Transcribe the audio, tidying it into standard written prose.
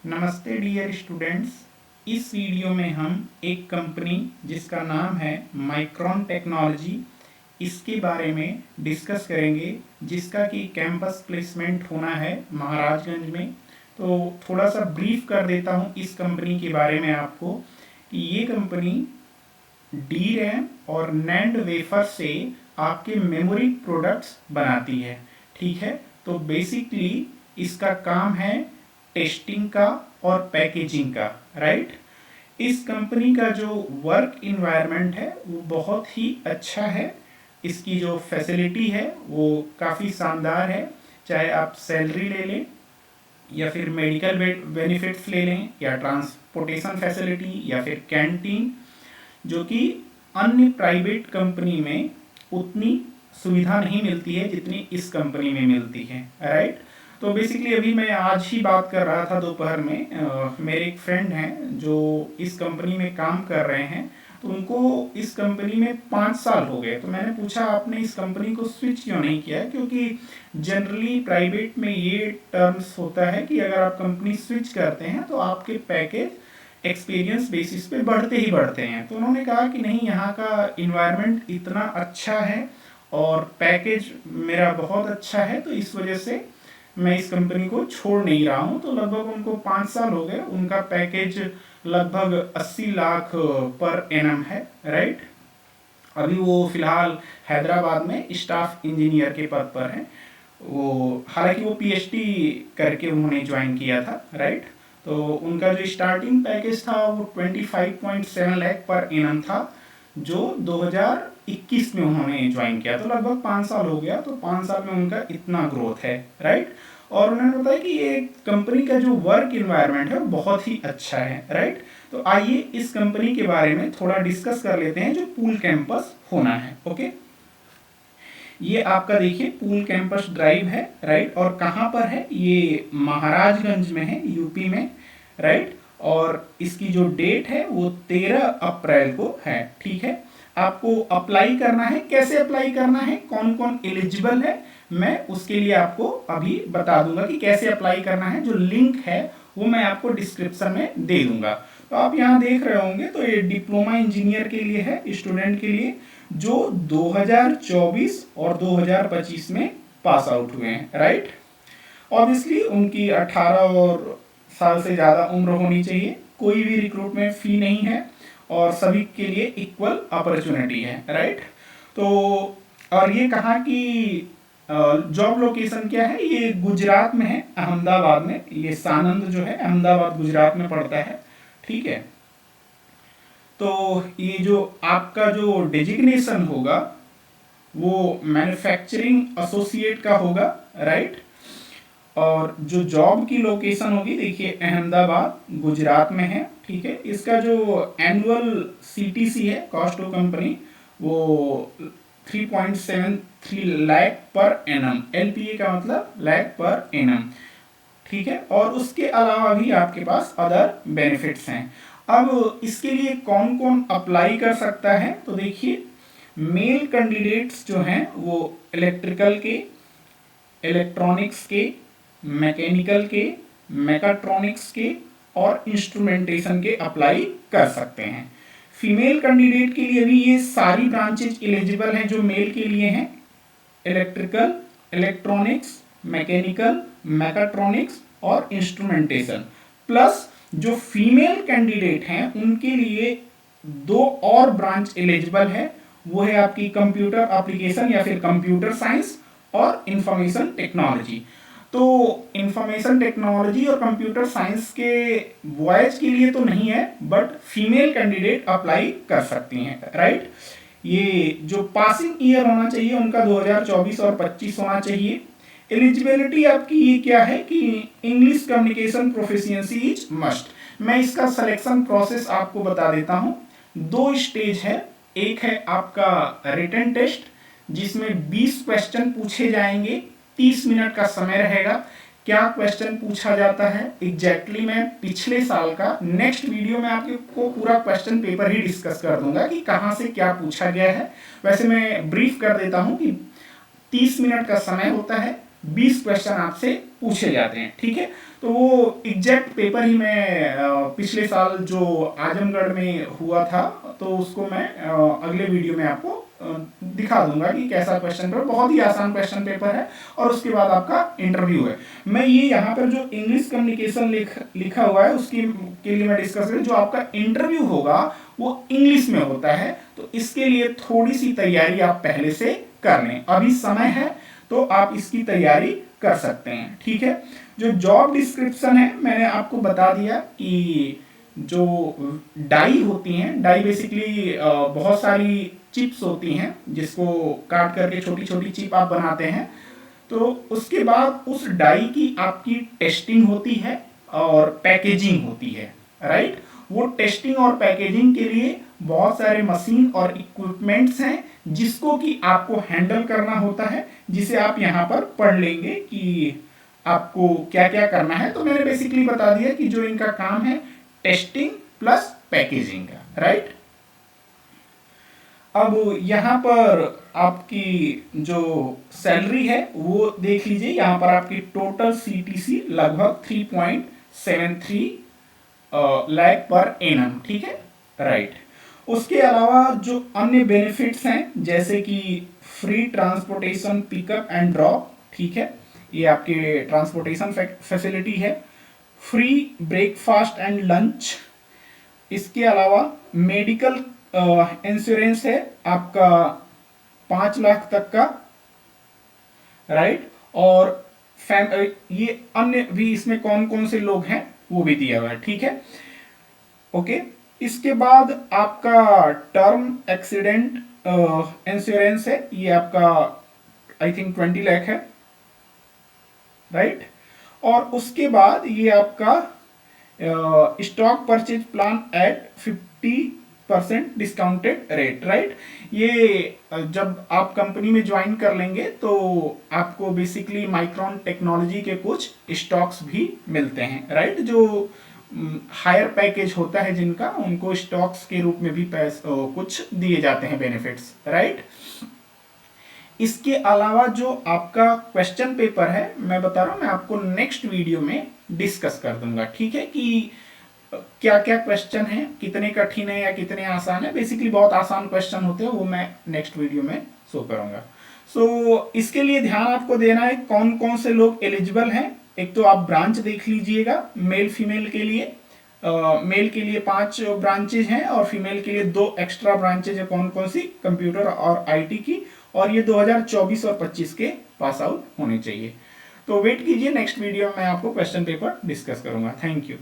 नमस्ते dear students. इस video में हम एक कंपनी जिसका नाम है माइक्रोन टेक्नोलॉजी, इसके बारे में डिस्कस करेंगे, जिसका कि कैंपस प्लेसमेंट होना है महाराजगंज में। तो थोड़ा सा ब्रीफ कर देता हूँ इस कंपनी के बारे में आपको कि ये कंपनी डी रैम और नैंड वेफर से आपके मेमोरी प्रोडक्ट्स बनाती है। ठीक है, तो बेसिकली इसका काम है टेस्टिंग का और पैकेजिंग का, राइट। इस कंपनी का जो वर्क इन्वायरमेंट है वो बहुत ही अच्छा है। इसकी जो फैसिलिटी है वो काफ़ी शानदार है। चाहे आप सैलरी ले लें या फिर मेडिकल बेनिफिट्स ले लें या ट्रांसपोर्टेशन फैसिलिटी या फिर कैंटीन, जो कि अन्य प्राइवेट कंपनी में उतनी सुविधा नहीं मिलती है जितनी इस कंपनी में मिलती है, राइट। तो बेसिकली अभी मैं आज ही बात कर रहा था दोपहर में, मेरे एक फ्रेंड हैं जो इस कंपनी में काम कर रहे हैं। तो उनको इस कंपनी में 5 साल हो गए। तो मैंने पूछा आपने इस कंपनी को स्विच क्यों नहीं किया है, क्योंकि जनरली प्राइवेट में ये टर्म्स होता है कि अगर आप कंपनी स्विच करते हैं तो आपके पैकेज एक्सपीरियंस बेसिस पे बढ़ते ही बढ़ते हैं। तो उन्होंने कहा कि नहीं, यहाँ का इन्वायरमेंट इतना अच्छा है और पैकेज मेरा बहुत अच्छा है, तो इस वजह से मैं इस कंपनी को छोड़ नहीं रहा हूँ। तो लगभग उनको 5 साल हो गए। उनका पैकेज लगभग 80 लाख पर एनम है, राइट। अभी वो फिलहाल हैदराबाद में स्टाफ इंजीनियर के पद पर हैं। वो हालांकि वो पीएचडी करके उन्होंने ज्वाइन किया था, राइट। तो उनका जो स्टार्टिंग पैकेज था वो 25.7 लाख पर एनम था, जो 2021 में उन्होंने ज्वाइन किया। तो लगभग 5 साल हो गया। तो 5 साल में उनका इतना ग्रोथ है, राइट। और उन्होंने बताया कि ये कंपनी का जो वर्क इन्वायरमेंट है वो बहुत ही अच्छा है, राइट। तो आइए इस कंपनी के बारे में थोड़ा डिस्कस कर लेते हैं, जो पूल कैंपस होना है। ओके, ये आपका देखिए पूल कैंपस ड्राइव है, राइट। और कहाँ पर है? ये महाराजगंज में है, यूपी में, राइट। और इसकी जो डेट है वो 13 अप्रैल को है। ठीक है, आपको अप्लाई करना है। कैसे अप्लाई करना है, कौन कौन एलिजिबल है, मैं उसके लिए आपको अभी बता दूंगा कि कैसे अप्लाई करना है। जो लिंक है वो मैं आपको डिस्क्रिप्शन में दे दूंगा। तो आप यहाँ देख रहे होंगे, तो ये डिप्लोमा इंजीनियर के लिए है, स्टूडेंट के लिए जो 2024 और 2025 में पास आउट हुए हैं, राइट। ऑब्वियसली उनकी 18 और साल से ज़्यादा उम्र होनी चाहिए। कोई भी रिक्रूटमेंट फी नहीं है और सभी के लिए इक्वल अपॉर्चुनिटी है, राइट। तो और ये कहाँ की जॉब लोकेशन क्या है? ये गुजरात में है, अहमदाबाद में। ये सानंद जो है अहमदाबाद गुजरात में पड़ता है, ठीक है। तो ये जो आपका जो डेजिग्नेशन होगा वो मैन्युफैक्चरिंग एसोसिएट का होगा, राइट। और जो जॉब की लोकेशन होगी, देखिए अहमदाबाद गुजरात में है, ठीक है। इसका जो एनुअल सीटीसी है, कॉस्ट ऑफ कंपनी, वो 3.73 लाख पर एनम, एलपीए का मतलब लाख पर एनम, ठीक है। और उसके अलावा भी आपके पास अदर बेनिफिट्स हैं। अब इसके लिए कौन कौन अप्लाई कर सकता है? तो देखिए मेल कैंडिडेट्स जो हैं वो इलेक्ट्रिकल के, इलेक्ट्रॉनिक्स के, मैकेनिकल के, मैकाट्रॉनिक्स के और इंस्ट्रूमेंटेशन के अप्लाई कर सकते हैं। फीमेल कैंडिडेट के लिए भी ये सारी ब्रांचेज एलिजिबल हैं जो मेल के लिए हैं, इलेक्ट्रिकल, इलेक्ट्रॉनिक्स, मैकेनिकल, मैकाट्रॉनिक्स और इंस्ट्रूमेंटेशन। प्लस जो फीमेल कैंडिडेट हैं उनके लिए 2 और ब्रांच एलिजिबल है, वो है आपकी कंप्यूटर एप्लीकेशन या फिर कंप्यूटर साइंस और इंफॉर्मेशन टेक्नोलॉजी। तो इंफॉर्मेशन टेक्नोलॉजी और कंप्यूटर साइंस के बॉयज के लिए तो नहीं है, बट फीमेल कैंडिडेट अप्लाई कर सकती हैं, राइट। ये जो पासिंग ईयर होना चाहिए उनका 2024 और 25 होना चाहिए। एलिजिबिलिटी आपकी ये क्या है कि English communication proficiency is must. मैं इसका सिलेक्शन प्रोसेस आपको बता देता हूँ। 2 स्टेज है। एक है आपका रिटन टेस्ट, जिसमें 20 क्वेश्चन पूछे जाएंगे, 30 मिनट का समय रहेगा। क्या क्वेश्चन पूछा जाता है एग्जैक्टली मैं पिछले साल का नेक्स्ट वीडियो में आपको पूरा क्वेश्चन पेपर ही डिस्कस कर दूंगा कि कहाँ से क्या पूछा गया है। वैसे मैं ब्रीफ कर देता हूँ कि 30 मिनट का समय होता है, 20 क्वेश्चन आपसे पूछे जाते हैं, ठीक है। तो वो एग्जैक्ट पेपर ही मैं पिछले साल जो आजमगढ़ में हुआ था, तो उसको मैं अगले वीडियो में आपको दिखा दूंगा कि कैसा क्वेश्चन पेपर, बहुत ही आसान क्वेश्चन पेपर है, और उसके बाद आपका इंटरव्यू है। मैं ये यहाँ पर जो इंग्लिश कम्युनिकेशन लिखा हुआ है उसके के लिए मैं डिस्कस करूँ, जो आपका इंटरव्यू होगा वो इंग्लिश में होता है, तो इसके लिए थोड़ी सी तैयारी आप पहले से कर लें, अभी समय है तो आप इसकी तैयारी कर सकते हैं, ठीक है। जो जॉब डिस्क्रिप्शन है मैंने आपको बता दिया कि जो डाई होती हैं, डाई बेसिकली बहुत सारी चिप्स होती हैं जिसको काट करके छोटी छोटी चिप आप बनाते हैं, तो उसके बाद उस डाई की आपकी टेस्टिंग होती है और पैकेजिंग होती है, राइट। वो टेस्टिंग और पैकेजिंग के लिए बहुत सारे मशीन और इक्विपमेंट्स हैं जिसको कि आपको हैंडल करना होता है, जिसे आप यहाँ पर पढ़ लेंगे कि आपको क्या क्या करना है। तो मैंने बेसिकली बता दिया कि जो इनका काम है टेस्टिंग प्लस पैकेजिंग का, राइट। अब यहाँ पर आपकी जो सैलरी है वो देख लीजिए, यहाँ पर आपकी टोटल सीटीसी लगभग 3.73 लाख पर एनम, ठीक है, राइट। उसके अलावा जो अन्य बेनिफिट्स हैं जैसे कि free transportation pickup and drop, ठीक है, ये आपके ट्रांसपोर्टेशन फैसिलिटी है, फ्री ब्रेकफास्ट एंड लंच, इसके अलावा मेडिकल इंश्योरेंस है आपका 5 लाख तक का, राइट। और ये अन्य भी इसमें कौन कौन से लोग हैं वो भी दिया हुआ है, ठीक है, ओके। इसके बाद आपका टर्म एक्सीडेंट इंश्योरेंस है, ये आपका आई थिंक 20 लाख है, राइट। और उसके बाद ये आपका stock purchase plan at 50% discounted rate, right. ये जब आप कंपनी में ज्वाइन कर लेंगे तो आपको बेसिकली माइक्रॉन टेक्नोलॉजी के कुछ स्टॉक्स भी मिलते हैं, राइट। जो हायर पैकेज होता है जिनका, उनको स्टॉक्स के रूप में भी कुछ दिए जाते हैं बेनिफिट्स, राइट। इसके अलावा जो आपका क्वेश्चन पेपर है मैं बता रहा हूं, मैं आपको नेक्स्ट वीडियो में डिस्कस कर दूंगा, ठीक है, कि क्या क्या क्वेश्चन है, कितने कठिन है या कितने आसान है। बेसिकली बहुत आसान क्वेश्चन होते हैं, वो मैं नेक्स्ट वीडियो में शो करूंगा। सो इसके लिए ध्यान आपको देना है कौन कौन से लोग एलिजिबल हैं। एक तो आप ब्रांच देख लीजिएगा मेल फीमेल के लिए। मेल के लिए 5 ब्रांचेज हैं और फीमेल के लिए 2 एक्स्ट्रा ब्रांचेज है, कौन कौन सी, कंप्यूटर और आईटी की, और ये 2024 और 25 के पास आउट होने चाहिए। तो वेट कीजिए, नेक्स्ट वीडियो में मैं आपको क्वेश्चन पेपर डिस्कस करूंगा। Thank you.